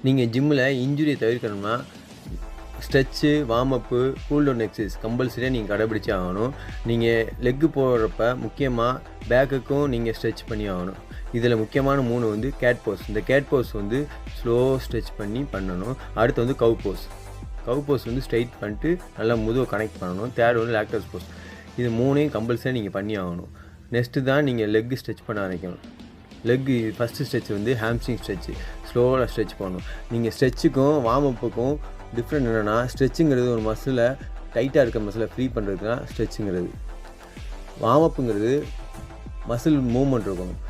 நீங்கள் ஜிம்மில் இன்ஜுரியை தவிர்க்கணும்னா stretch, warm up, cool down exercise கம்பல்சரியாக நீங்கள் கடைபிடிச்சே ஆகணும். நீங்கள் லெக்கு போடுறப்ப முக்கியமாக பேக்குக்கும் நீங்கள் ஸ்ட்ரெச் பண்ணி ஆகணும். இதில் முக்கியமான 3 வந்து கேட் போஸ். இந்த கேட் போஸ் வந்து ஸ்லோ ஸ்ட்ரெச் பண்ணி பண்ணணும். அடுத்து வந்து கவ் போஸ். கவ் போஸ் வந்து ஸ்ட்ரைட் பண்ணிட்டு நல்லா முதுவை கனெக்ட் பண்ணணும். தேர்ட் வந்து லாக்டஸ் போஸ். இது 3ஐயும் கம்பல்சரியாக நீங்கள் பண்ணி ஆகணும். நெக்ஸ்ட்டு தான் நீங்கள் லெக்கு ஸ்ட்ரெச் பண்ண ஆரம்பிக்கணும். லெக்கு ஃபஸ்ட்டு ஸ்ட்ரெச் வந்து ஹாம்ஸ்ட்ரிங் ஸ்ட்ரெச்சு. ஸ்லோவாக ஸ்ட்ரெச் பண்ணணும். நீங்கள் ஸ்ட்ரெச்சுக்கும் வார்மப்புக்கும் டிஃப்ரெண்ட் என்னென்னா, ஸ்ட்ரெச்சுங்கிறது ஒரு மசிலை டைட்டாக இருக்க மசிலை ஃப்ரீ பண்ணுறதுக்கு தான் ஸ்ட்ரெச்சுங்கிறது. வார்மப்புங்கிறது மசில் மூவ்மெண்ட் இருக்கணும்.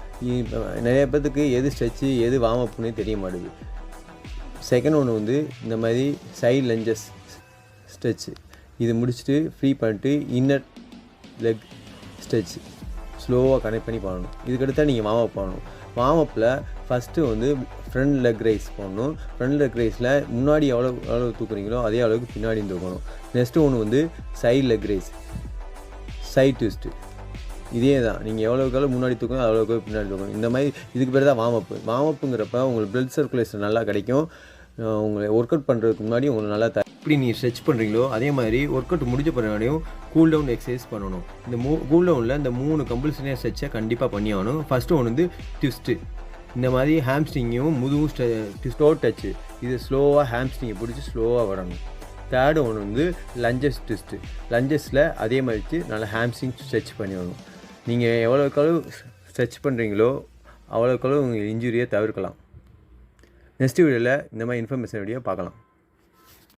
நிறைய பேர்த்துக்கு எது ஸ்ட்ரெச்சு எது வார்மப்புன்னே தெரிய மாட்டேங்குது. செகண்ட் ஒன்று வந்து இந்த மாதிரி சைட் லஞ்சஸ் ஸ்ட்ரெச்சு. இது முடிச்சுட்டு ஃப்ரீ பண்ணிட்டு இன்னர் லெக் ஸ்ட்ரெச் ஸ்லோவாக கனெக்ட் பண்ணி பண்ணணும். இதுக்கடுத்தா நீங்கள் வார்ம் அப் பண்ணணும். வார்ம் அப்பில் ஃபஸ்ட்டு வந்து ஃப்ரண்ட் லெக் ரைஸ் பண்ணணும். ஃப்ரண்ட் லெக் ரைஸில் முன்னாடி எவ்வளோ தூக்குறீங்களோ அதே அளவுக்கு பின்னாடி தூக்கணும். நெக்ஸ்ட்டு ஒன்று வந்து side leg raise, side twist. இதே தான், நீங்கள் எவ்வளோக்கு முன்னாடி தூக்கணும் அவ்வளோக்கு பின்னாடி தூக்கணும். இந்த மாதிரி இதுக்கு பேர் தான் வார்ம் அப்பு. வார்ம் அப்புங்கிறப்ப உங்களுக்கு பிளட் சர்க்குலேஷன் நல்லா கிடைக்கும். உங்களை ஒர்க் அவுட் பண்ணுறதுக்கு முன்னாடி உங்களுக்கு நல்லா எப்படி நீங்கள் ஸ்ட்ரெச் பண்ணுறீங்களோ அதே மாதிரி ஒர்க் அவுட் முடிஞ்ச பிறகு கூல் டவுன் எக்ஸசைஸ் பண்ணணும். இந்த கூல் டவுனில் இந்த 3 கம்பல்சரியாக ஸ்ட்ரெச்சை கண்டிப்பாக பண்ணி ஆகணும். ஃபஸ்ட்டு ஒன்று வந்து ட்விஸ்ட்டு. இந்த மாதிரி ஹாம்ஸ்ட்ரிங்கையும் முதுகும் ஸ்லோ டச்சு. இது ஸ்லோவாக ஹாம்ஸ்ட்ரிங்கை பிடிச்சி ஸ்லோவாக வரணும். தேர்டு ஒன்று வந்து லஞ்சஸ் ட்விஸ்ட்டு. லஞ்சஸில் அதே மாதிரி நல்லா ஹாம்ஸ்ட்ரிங் ஸ்ட்ரெச் பண்ணி வரணும். நீங்கள் எவ்வளோக்களவு ஸ்ட்ரெச் பண்ணுறீங்களோ அவ்வளோக்களவு உங்கள் இன்ஜுரியை தவிர்க்கலாம். நெக்ஸ்ட் வீடியோவில் இந்த மாதிரி இன்ஃபர்மேஷன் வீடியோ பார்க்கலாம்.